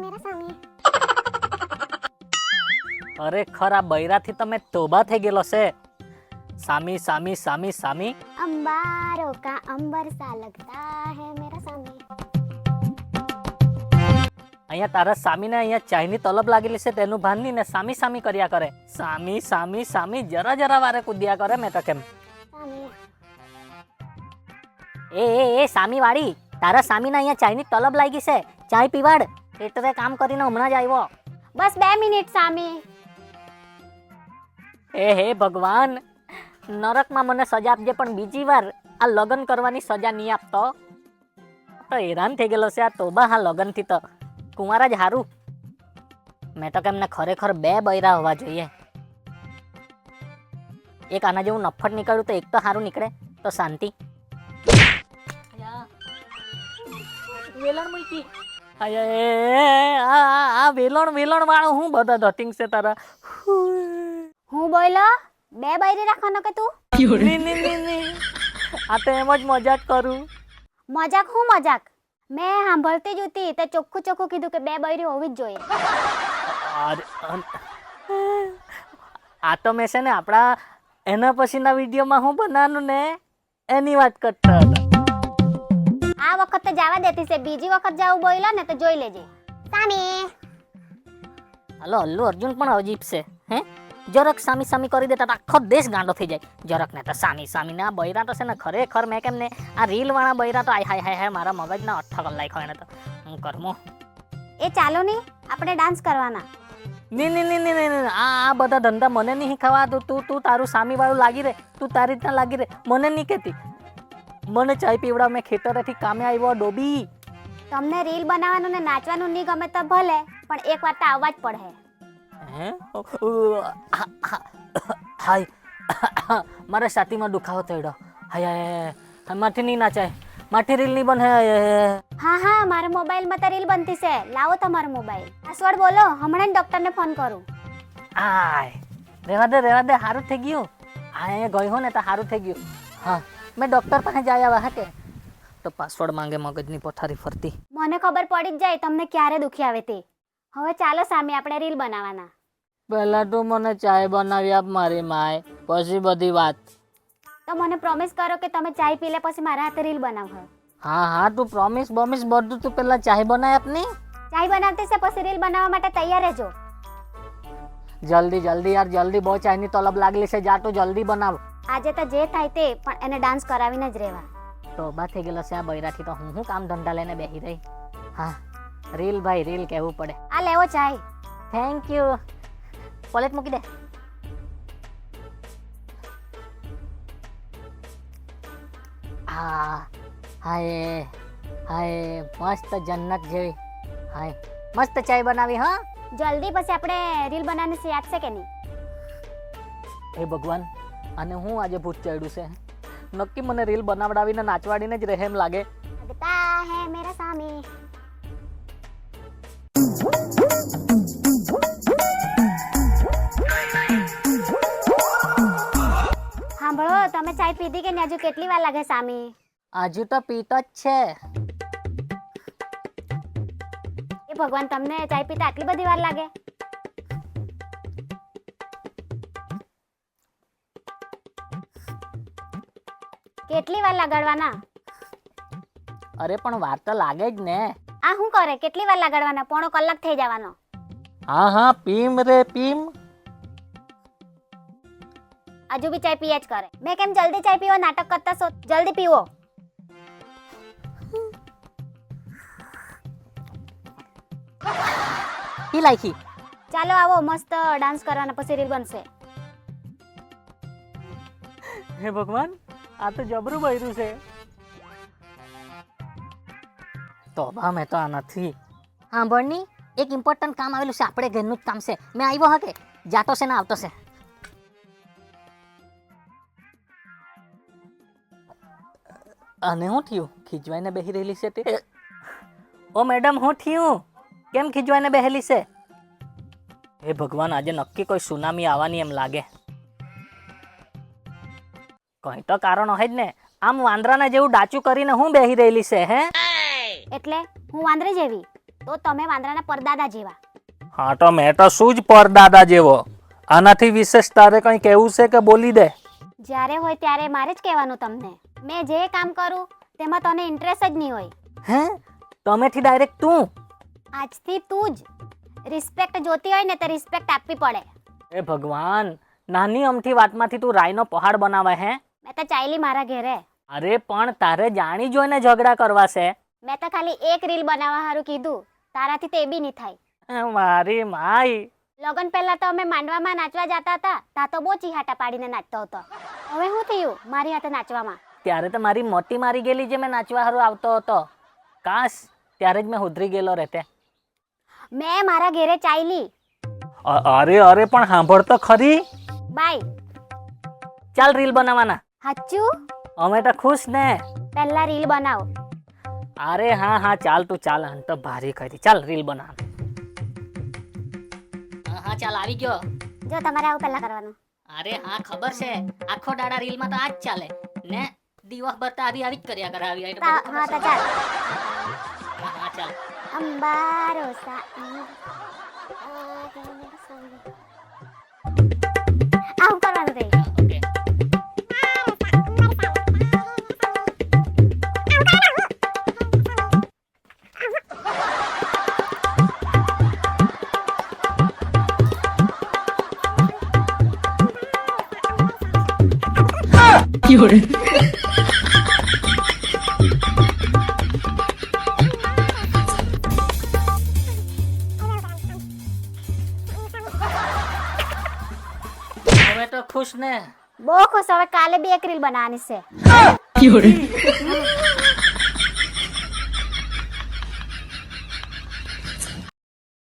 मेरा सामी। અરે ખરા બૈરાથી તમે તોબા થઈ ગયેલો છે. સામી સામી સામી સામી अंबारों का अंबर सा लगता है मेरा सामी। અહીંયા તારા સામીને અહીંયા ચાયની તલબ લાગેલી છે તેનું ભાન નહીં ને સામી સામી કર્યા કરે. સામી સામી સામી જરા જરા વારે કૂદ્યા કરે. મેં તો કેમ सामी। એ સામી વાળી તારા સામીને અહીંયા ચાયની તલબ લાગી છે. ચાય પીવાડ. એટલે કામ કરીને હમણાં જ આવ્યો. बस 2 मिनट सामी। એ હે ભગવાન નરકમાં મને સજા આપજે પણ બીજી વાર આ લગ્ન કરવાની સજા નહીં આપતો. તો હેરાન થઈ ગયેલો છે આ તોબા હા લગ્નથી તો કુંવારા જ હારું. મેં તો કેમ ને ખરેખર 2 બૈરા હોવા જોઈએ. એક આના જેવું નફટ નીકળ્યું તો એક તો સારું નીકળે તો શાંતિ. વેલણ મૂકી આ વેલણ વાળો હું બધા ધતિંગ છે તારા. હું બોલો 2 બૈરી રાખવાનો કે તું? ની. આ તો એમ જ મજાક કરું. મજાક હું મજાક? મેં સાંભળતી જ હતી તે ચોખ્ખું કીધું કે 2 બૈરી હોવી જ જોઈએ. આ તો મેં છે ને આપણા એના પછીના વિડીયોમાં હું બનાવવાનું ને એની વાત કરતો હતો. આ વખત તો જવા દેતી છે, બીજી વખત જાવું બોલ્યો ને તો જોઈ લેજે. સામી હાલો અલ્લુ અર્જુન પણ અજીબ છે. હે જરાક સામી સામી કરી દેતા તો આખો દેશ ગાંડો થઈ જાય. જરાક ને તો સામી સામી ને આ બૈરા તો છે ને ખરેખર મેં કેમ ને આ રીલ વાળા બૈરા તો હાય હાય મારા મગજના અઠ્ઠા કલાક હોય ને તો હું કરમો. એ ચાલો નહીં આપણે ડાન્સ કરવાના. ની આ બધા ધંધા મને નહીં ખવા. તું તારું સામી વાળું લાગી રે. તું તારી રીતના લાગી રે. મને નહીં કહેતી. મને ચાય પીવડાવ. મેં ખેતરેથી કામે આવ્યો ડોબી. તમને રીલ બનાવવાનું ને નાચવાનું નહીં ગમે તો ભલે પણ એક વાર તો આવવા જ પડે. હાય મારા છાતીમાં દુખાવો થયો. હાય માથી નહીં નાચાય. માથી રીલ નહીં બને. હા મારા મોબાઈલમાં તો રીલ બનતી છે. લાવો તમારો મોબાઈલ. પાસવર્ડ બોલો હમણાં જ ડોક્ટરને ફોન કરું. આય રેવા દે સારું થઈ ગયું. હા ગયો હો ને તો સારું થઈ ગયું. હા મેં ડોક્ટર પાસે જઈ આવ્યા હતા તો પાસવર્ડ માંગે મગજની પથારી ફરતી. મને ખબર પડી જ જાય તમને ક્યારે દુખી આવે તે. હવે ચાલો સામે આપણે રીલ બનાવવાના. પહેલા તું મને ચાય બનાવી આપ મારી માય પછી બધી વાત. તો મને પ્રોમિસ કરો કે તમે ચાય પી લે પછી મારા હાથે રીલ બનાવજો. હા તું પ્રોમિસ બધું તું પહેલા ચાય બનાવી આપ ની. ચાય બનાવતી છે પછી રીલ બનાવવા માટે તૈયાર રહેજો. જલ્દી યાર જલ્દી. બહુ ચાયની તલબ લાગેલી છે. જા તું જલ્દી બનાવ. આજે તો જે થાય તે પણ એને ડાન્સ કરાવીને જ રહેવા. તોબા થઈ ગયેલો છે આ બૈરાથી તો હું કામ ધંધા લઈને બેસી રહી. હા રીલ ભાઈ રીલ કહેવું પડે. આ લેવો ચાય. Thank you. પ્લેટ મૂકી દે. હાય મસ્ત જન્નત જેવી. હાય મસ્ત ચાય બનાવી. હા જલ્દી પછી આપણે રીલ બનાવવાની યાદ છે કે નહીં? હે ભગવાન અને હું આજે ભૂત ચડ્યું છે. નક્કી મને રીલ બનાવડાવીને નાચવાડીને જ રહે એમ લાગે. लगता है मेरा सामी. સાંભળો તમે ચાય પીધી કે નહીં? હજુ કેટલી વાર લાગે સામી? હજુ તો પીતો જ છે. એ ભગવાન તમને ચાય પીતા આટલી બધી વાર લાગે? કેટલી વાર લગાડવાના? અરે પણ વાર તો લાગે જ ને. આ શું કરે? કેટલી વાર લગાડવાના? પોણો કલાક થઈ જવાનો. હા પીમ રે પીમ. હજુ બી ચાય પીએ જ કરે. મેં કેમ જલ્દી ચાય પીવો નાટક કરતા છો? જલ્દી પીવો. પી લાખી. ચાલો આવો મસ્ત ડાન્સ કરવાના પછી રીલ બનશે. હે ભગવાન આ તો જબરું બૈરું છે. તોબા મેં તો આ નથી. હા ભણની એક ઇમ્પોર્ટન્ટ કામ આવેલું છે. આપણે ઘરનું જ કામ છે. મેં આવ્યો હકે જાતો છે ને આવતો છે. અને શું થયું? ખીજવાઈને બેસી રહેલી છે તે. ઓ મેડમ શું થયું? કેમ ખીજવાઈને બેહેલી છે? હે ભગવાન આજે નક્કી કોઈ સુનામી આવવાની એમ લાગે. કઈ તો કારણ હોય જ ને. આમ વાંદરાના જેવું ડાચું કરીને હું બેહી રહેલી છે. હે એટલે હું વાંદરી જેવી? તો તમે વાંદરાના પરદાદા જેવા. હા તો મેં તો શું જ પરદાદા જેવો. આનાથી વિશેષ તારે કંઈ કહેવું છે કે બોલી દે. જ્યારે હોય ત્યારે મારે જ કહેવાનું તમને. મેં જે કામ કરું તેમાં તને ઇન્ટરેસ્ટ જ નહીં હોય. હે તમેથી ડાયરેક્ટ તું? આજથી તું જ. રિસ્પેક્ટ જોતી હોય ને તો રિસ્પેક્ટ આપવી પડે. એ ભગવાન, નાની અમથી વાતમાંથી તું રાયનો પહાડ બનાવે હે? મેં તો ચાલી મારા ઘેરે. અરે પણ તારે જાણી જોઈને ઝઘડા કરવા છે. મેં તો ખાલી એક રીલ બનાવવા હારું કીધું. તારાથી તે બી નહીં થાય. મારી માઈ. લગન પહેલા તો અમે માંડવામાં નાચવા જતા હતા. તા તો બહુ ચીહાટા પાડીને નાચતો હતો. હવે શું થયું મારી હાથે નાચવામાં? ત્યારે તો મારી મોતી મારી ગયેલી જે મેં નાચવા હારું આવતો હતો. કાશ ત્યારે જ મેં ઉધરી ગયેલો રહેતે. મેં મારા ઘેરે ચાલી. અરે પણ સાંભળ તો ખરી. બાય. ચાલ રીલ બનાવવાના. હાચું? અમે તો ખુશ ને. પહેલા રીલ બનાવ. અરે હા હા ચાલ તું ચાલ. આમ તો ભારી કરી. ચાલ રીલ બનાવ. હા ચાલ આવી ગયો. જો તમારે આવું પહેલા કરવાનું. અરે હા ખબર છે. આખો દાડા રીલમાં તો આ જ ચાલે ને. દિવસ ભર તો આવી જ કર્યા કરે. આવી હા તો ચાલ. હા ચાલ. અંબારો આવું કરવાનું થઈ. ઓકે. હવે તો ખુશ ને. બહુ ખુશ. હવે કાલે બી એક રીલ બનાવવાની છે.